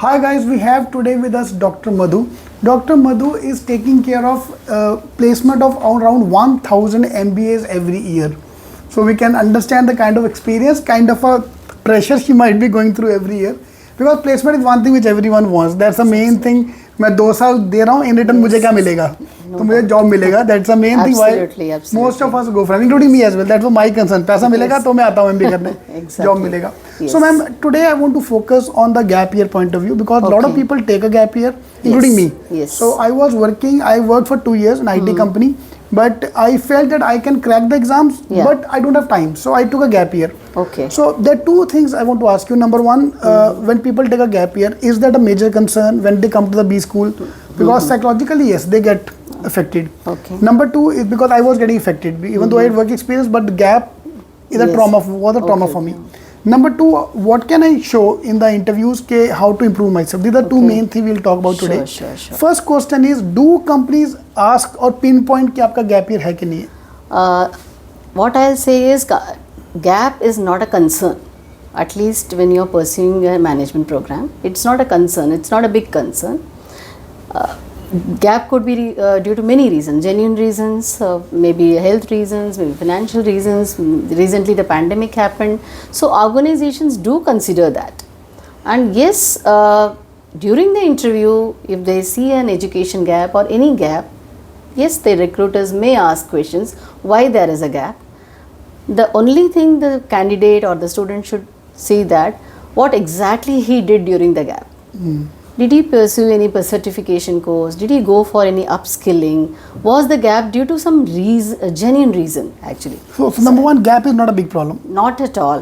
Hi guys, we have today with us Dr. Madhu. Dr. Madhu is taking care of placement of around 1000 MBAs every year. So we can understand the kind of experience, kind of a pressure she might be going through every year. Because placement is one thing which everyone wants. That's the main thing. मैं 2 साल दे रहा हूँ, in return मुझे क्या मिलेगा? तो मुझे job मिलेगा. That's the main thing why most of us go for it, including me as well. That's my concern. पैसा मिलेगा तो मैं आता हूँ MBA करने. जॉब मिलेगा. So ma'am, today I want to focus on the gap year point of view because a lot of people take a gap year, including me. So I worked for 2 years in IT company, but I felt that I can crack the exams, but I don't have time. So I took a gap year. Okay. So there are 2 things I want to ask you. Number one, when people take a gap year, is that a major concern when they come to the B school? Because psychologically, yes, they get affected. Okay. Number 2 is because I was getting affected, even though I had work experience, but the gap is a trauma for me. Number 2, what can I show in the interviews how to improve myself? These are 2 main things we'll talk about today. Sure. First question is, do companies ask or pinpoint कि आपका gap year है कि नहीं है? What I'll say is gap is not a concern. At least when you're pursuing a management program, it's not a concern. It's not a big concern. Gap could be due to many reasons, genuine reasons, maybe health reasons, maybe financial reasons. Recently the pandemic happened. So organizations do consider that. And yes, during the interview, if they see an education gap or any gap, yes, the recruiters may ask questions why there is a gap. The only thing the candidate or the student should see that what exactly he did during the gap. Did he pursue any certification course? Did he go for any upskilling? Was the gap due to some genuine reason actually? So number one, gap is not a big problem. Not at all.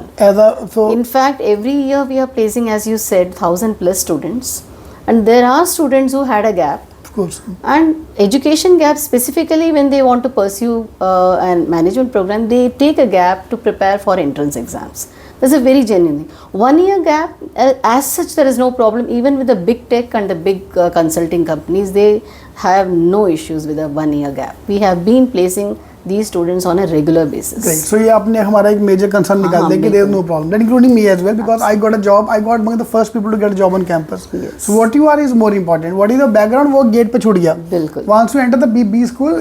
In fact, every year we are placing, as you said, 1000 plus students, and there are students who had a gap. Of course. And education gap, specifically when they want to pursue a management program, they take a gap to prepare for entrance exams. That's a very genuine thing. 1 year gap, as such, there is no problem. Even with the big tech and the big consulting companies, they have no issues with a 1 year gap. We have been placing these students on a regular basis. Great. So ये आपने हमारा एक major concern निकाल दिया कि there is no problem. That including me as well, because I got a job. I got one of the first people to get a job on campus. Yes. So what you are is more important. What is the background? वो gate पे छूट गया. बिल्कुल. Once you enter the B school,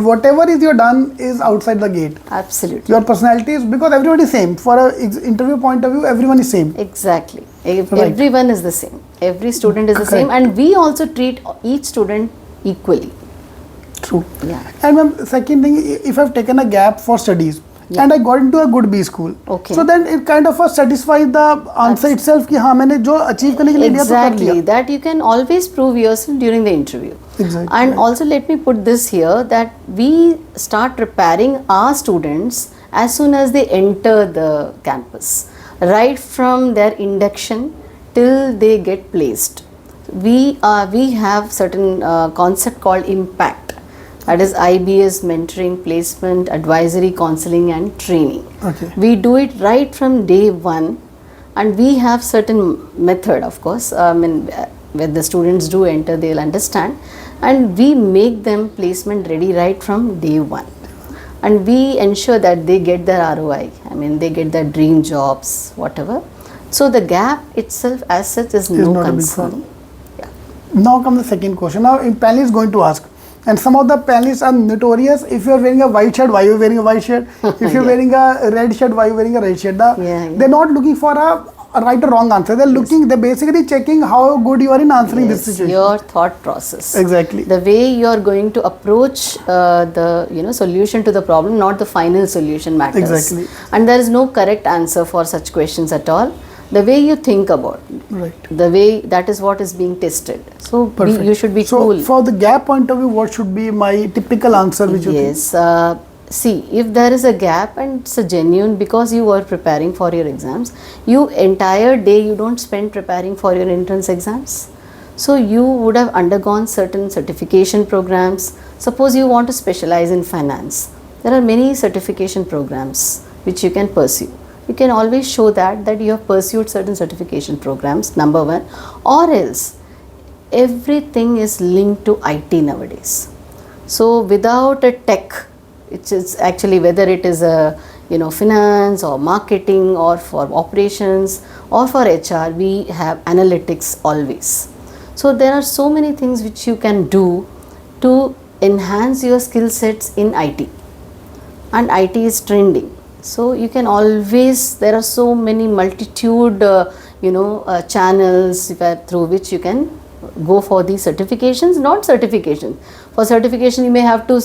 whatever is you done is outside the gate. Absolutely. Your personality is, because everybody is same. For a interview point of view, everyone is same. Exactly. Everyone is the same. Every student is the same, and we also treat each student equally. True. Yeah. And ma'am, second thing, if I've taken a gap for studies and I got into a good B school, so then it kind of satisfies the answer itself कि हाँ मैंने जो achieve करने के लिए दिया तो कर लिया. Exactly. That you can always prove yourself during the interview. Exactly. And also let me put this here, that we start preparing our students as soon as they enter the campus, right from their induction till they get placed. We have certain concept called impact. That is IBS, mentoring, placement, advisory, counseling and training. Okay. We do it right from day 1, and we have certain method, of course. When the students do enter, they'll understand, and we make them placement ready right from day 1. And we ensure that they get their ROI. I mean, they get their dream jobs, whatever. So the gap itself as such is no concern. Yeah. Now comes the second question. Now panel is going to ask, and some of the panelists are notorious. If you are wearing a white shirt, why you are wearing a white shirt? If you are wearing a red shirt, why you are wearing a red shirt? They're not looking for a right or wrong answer. They're basically checking how good you are in answering this situation. Your thought process. Exactly. The way you are going to approach the solution to the problem, not the final solution matters. Exactly. And there is no correct answer for such questions at all. The way you think about the way, that is what is being tested. So you should be cool. So for the gap point of view, what should be my typical answer which you think? See, if there is a gap and it's a genuine, because you were preparing for your exams, you entire day you don't spend preparing for your entrance exams. So you would have undergone certain certification programs. Suppose you want to specialize in finance. There are many certification programs which you can pursue. You can always show that you have pursued certain certification programs, number 1, or else everything is linked to IT nowadays. So without a tech, it's actually, whether it is a finance or marketing or for operations or for HR, we have analytics always. So there are so many things which you can do to enhance your skill sets in IT, and IT is trending. So you can always, there are so many multitude channels through which you can go for these certifications. Not certification, for certification you may have to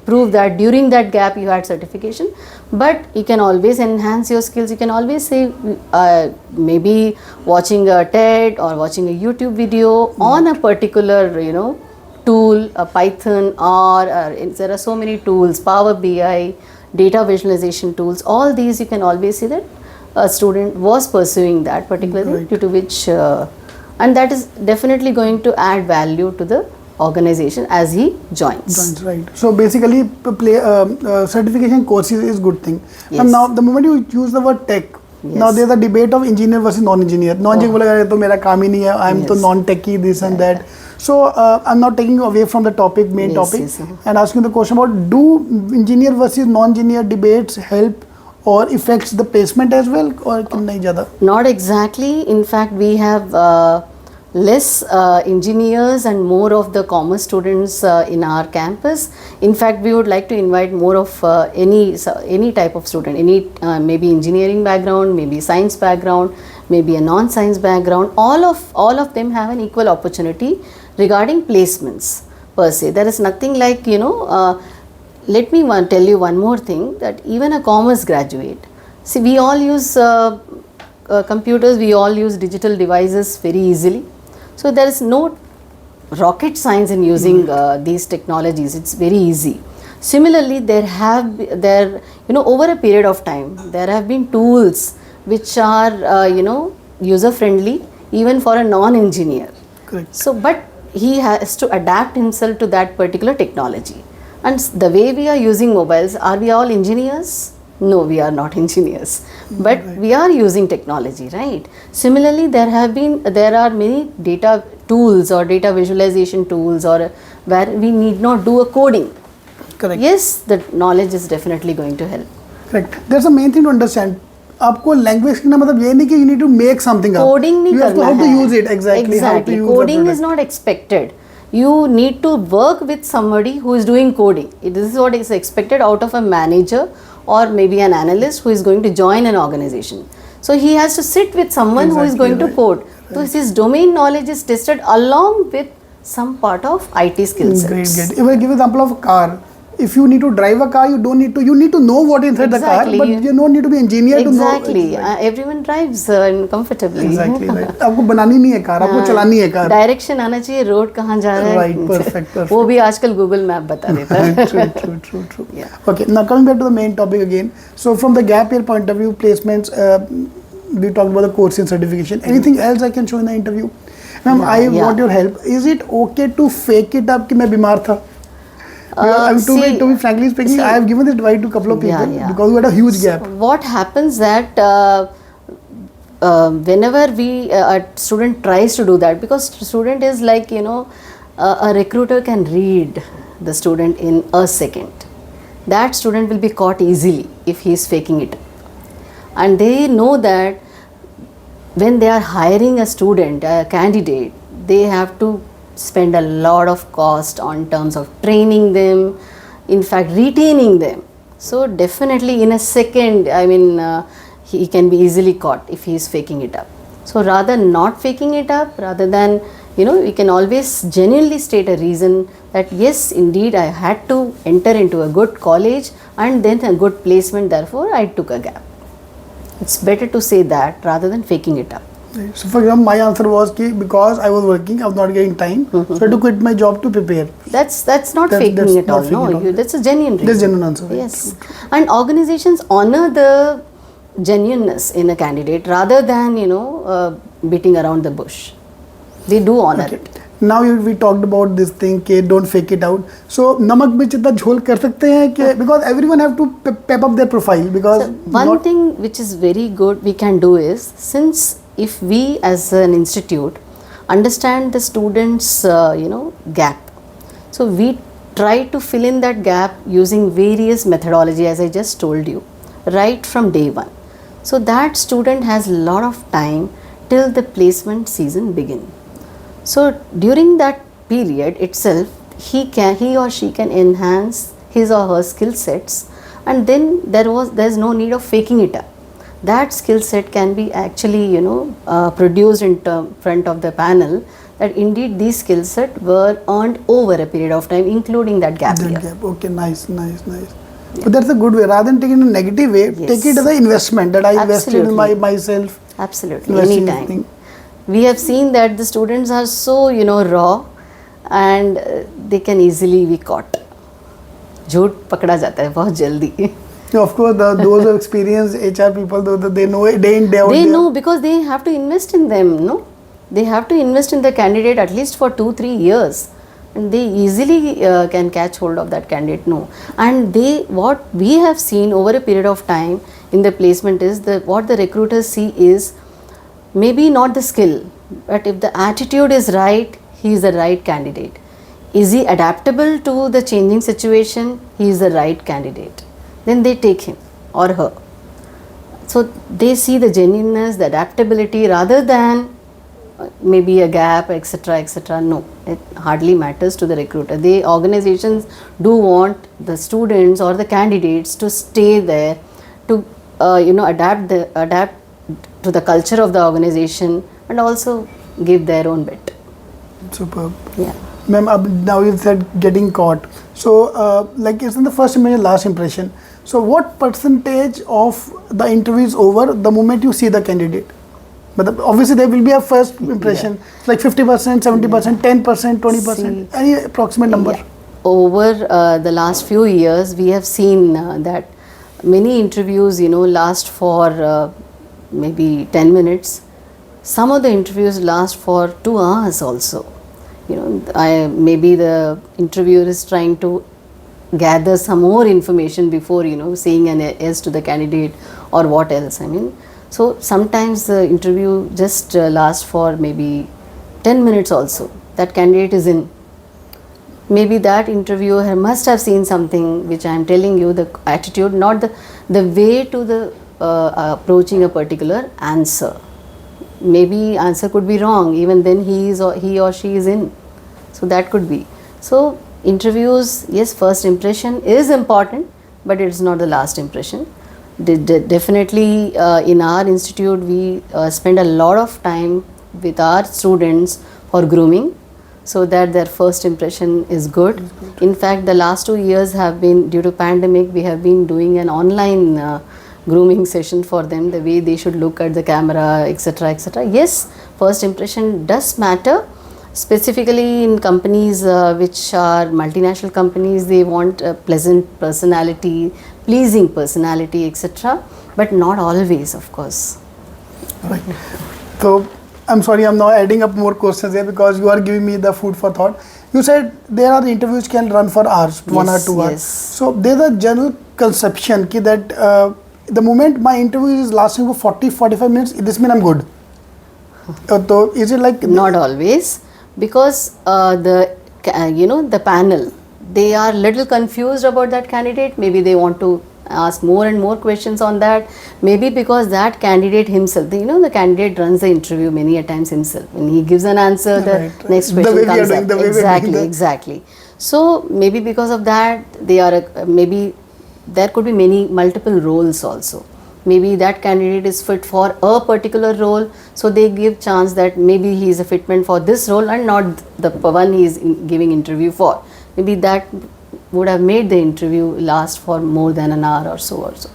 prove that during that gap you had certification, but you can always enhance your skills. You can always say maybe watching a TED or watching a YouTube video on a particular tool, a Python, or there are so many tools, Power BI, data visualization tools. All these you can always see that a student was pursuing that particularly, Right. due to which and that is definitely going to add value to the organization as he joins. Right. So basically, certification courses is good thing. Yes. And now the moment you use the word tech, now Yes. there's a debate of engineer versus non-engineer. Non-engineer बोलेगा ये तो मेरा काम ही नहीं है. I'm तो Yes. non-techie, this and that. So I'm not taking you away from the topic, main Yes, topic, yes, and asking the question about, do engineer versus non-engineer debates help or affects the placement as well, or नहीं ज़्यादा? Not exactly. In fact, we have less engineers and more of the commerce students in our campus. In fact, we would like to invite more of any type of student, any maybe engineering background, maybe science background, maybe a non-science background. All of them have an equal opportunity regarding placements per se. There is nothing like let me tell you one more thing, that even a commerce graduate, see, we all use computers, we all use digital devices very easily. So there is no rocket science in using these technologies. It's very easy. Similarly, over a period of time, there have been tools which are user friendly even for a non-engineer. Correct. So, but he has to adapt himself to that particular technology. And the way we are using mobiles, are we all engineers? No, we are not engineers, but we are using technology, right? Similarly, there are many data tools or data visualization tools, or where we need not do a coding. Correct. Yes, the knowledge is definitely going to help. Correct. There's a main thing to understand. आपको language का मतलब ये नहीं कि you need to make something up. Coding नहीं You have to करना how to है. use it exactly. How to Exactly. use the Coding product. is not expected. You need to work with somebody who is doing coding. This is what is expected out of a manager or maybe an analyst who is going to join an organization. So he has to sit with someone who is Exactly going to right. code. So his domain knowledge is tested along with some part of IT skill sets. Great. If I give example of a car, if you need to drive a car, you need to know what is inside Exactly. the car, but you don't need to be engineer to know. Exactly. Everyone drives comfortably. Exactly right. आपको बनानी नहीं है car, आपको चलानी है car. Direction आना चाहिए, road कहाँ जा रहा है. Right, perfect. वो भी आजकल गूगल मैप बता देता है. True. Yeah. Okay, now coming back to the main topic again. So from the gap year point of view, placements, we talked about the course and certification. Anything else I can show in the interview? Ma'am, I want your help. Is it okay to fake it up कि मैं बीमार था? To be frankly speaking, I have given this advice to a couple of people because we had a huge gap. So what happens that whenever a student tries to do that, because student is like a recruiter can read the student in a second. That student will be caught easily if he is faking it, and they know that when they are hiring a student, a candidate, they have to spend a lot of cost on terms of training them, in fact retaining them. So definitely in a second, he can be easily caught if he is faking it up. So rather not faking it up, rather than we can always genuinely state a reason that yes, indeed I had to enter into a good college and then a good placement, therefore I took a gap. It's better to say that rather than faking it up. So for example, my answer was because I was working, I was not getting time, so I had to quit my job to prepare. That's not faking that's it not all. faking No, it all. that's a genuine reason. That's genuine answer. Right? Yes, True. and organizations honor the genuineness in a candidate rather than beating around the bush. They do honor it. Now we talked about this thing कि don't fake it out. So नमक में जितना झोल कर सकते हैं कि because everyone have to pep up their profile because So one thing which is very good we can do is, since if we as an institute understand the students gap, so we try to fill in that gap using various methodology, as I just told you. right from day one. So that student has a lot of time till the placement season begin. So during that period itself, he or she can enhance his or her skill sets, and then there's no need of faking it up. That skill set can be actually produced in front of the panel, that indeed these skill set were earned over a period of time, including that gap year. Okay, nice. But that's a good way. Rather than taking it in a negative way, take it as an investment that I invested in myself. Absolutely, anytime. We have seen that the students are so raw, and they can easily be caught. झूठ पकड़ा जाता है बहुत जल्दी. Of course, those who experience HR people, they know it day in day out. They know, because they have to invest in them, no? They have to invest in the candidate at least for 2-3 years, and they easily can catch hold of that candidate, no? And what we have seen over a period of time in the placement is that what the recruiters see is maybe not the skill, but if the attitude is right, he is the right candidate. Is he adaptable to the changing situation? He is the right candidate. Then they take him or her. So they see the genuineness, the adaptability, rather than maybe a gap, etc., etc. No, it hardly matters to the recruiter. Organizations do want the students or the candidates to stay there, to adapt to the culture of the organization, and also give their own bit. Superb. Yeah. Ma'am, now you said getting caught. So, like isn't the first impression, last impression? So, what percentage of the interview is over the moment you see the candidate? But obviously, there will be a first impression, like 50%, 70%, 10%, 20%. Any approximate number? Yeah. Over the last few years, we have seen that many interviews, last for maybe 10 minutes. Some of the interviews last for 2 hours also. Maybe the interviewer is trying to gather some more information before saying an yes to the candidate or what else. So sometimes the interview just lasts for maybe 10 minutes also. That candidate is in. Maybe that interviewer must have seen something which I am telling you, the attitude, not the way to the approaching a particular answer. Maybe answer could be wrong, even then he or she is in. So that could be. So interviews, yes, first impression is important, but it is not the last impression. Definitely in our institute we spend a lot of time with our students for grooming, so that their first impression is good. In fact, the last 2 years have been, due to pandemic, we have been doing an online grooming session for them, the way they should look at the camera, etc., etc. Yes, first impression does matter. Specifically in companies which are multinational companies, they want a pleasant personality, pleasing personality, etc. But not always, of course. Right. So, I'm sorry, I'm now adding up more questions here because you are giving me the food for thought. You said there are the interviews can run for hours, 1 or 2 hours. Yes. So, there's a general conception that the moment my interview is lasting for 40-45 minutes, this means I'm good. So, is it like... Not always, because the panel, they are little confused about that candidate. Maybe they want to ask more and more questions on that. Maybe because that candidate himself, the candidate runs the interview many a times himself. When he gives an answer, the next question comes up. Exactly. So maybe because of that, they are maybe there could be multiple roles also. Maybe that candidate is fit for a particular role, so they give chance that maybe he is a fitment for this role and not the one he is giving interview for. Maybe that would have made the interview last for more than an hour or so also.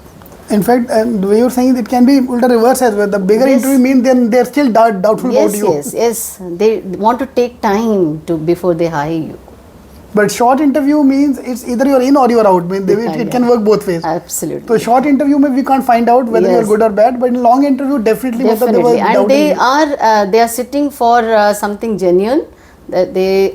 In fact, the way you're saying, it can be ulta reverse as well. The bigger interview means then they're still doubtful about you. Yes. They want to take time before they hire you. But short interview means it's either you're in or you're out. It can work both ways. Absolutely. So short interview, we can't find out whether you're good or bad. But in long interview, definitely. And they are sitting for something genuine. That they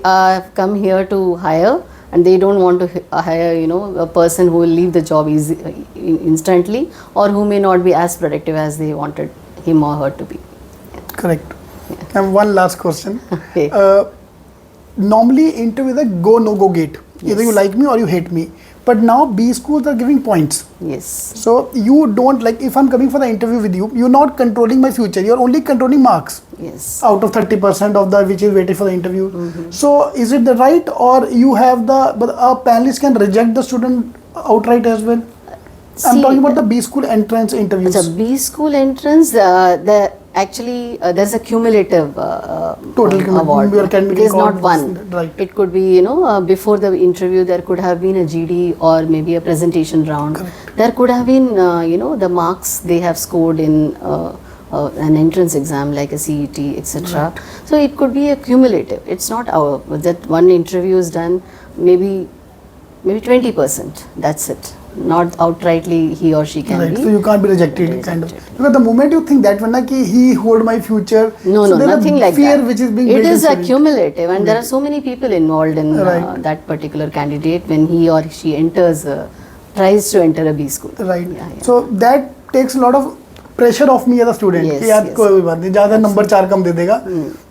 come here to hire, and they don't want to hire a person who will leave the job instantly, or who may not be as productive as they wanted him or her to be. Correct. Yeah. And one last question. Okay. Normally interview is a go no go gate. Either you like me or you hate me. But now B schools are giving points. Yes. So you don't, like, if I'm coming for the interview with you, you're not controlling my future. You're only controlling marks. Yes. Out of 30% of the which is waiting for the interview. So is it the right, or you have but a panelist can reject the student outright as well? I'm talking about the B school entrance interviews. The B school entrance, there's a cumulative Total award. It is not one. Right. It could be, before the interview there could have been a GD or maybe a presentation round. Correct. There could have been, the marks they have scored in an entrance exam like a CET, etc. Right. So it could be a cumulative. It's not that one interview is done, maybe 20%. That's it. Not outrightly he or she can Right. be. So you can't be rejected, kind of. Because the moment you think that, when he hold my future, No, so there's nothing a like fear that. which is being It built is into a cumulative, and there are so many people involved in Right. that particular candidate when he or she tries to enter a B school. Right. Yeah, yeah. So that takes a lot of pressure off me as a student. Yes, कि यार yes. कोई भी बात नहीं, ज़्यादा number 4 कम दे देगा.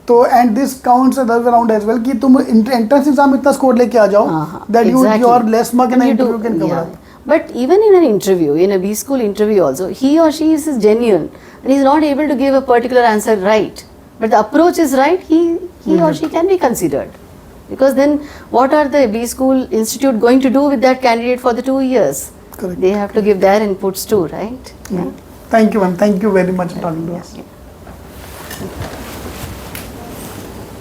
तो and this counts the other way around as well कि तुम entrance exam इतना score लेके आ जाओ that your less mark in the interview can cover up. But even in an interview, in a B school interview also, he or she is genuine and he is not able to give a particular answer right. But the approach is right, he or she can be considered. Because then what are the B school institute going to do with that candidate for the 2 years? Correct. They have to give their inputs too, right? Thank you, ma'am. Thank you very much for talking to us. Yeah.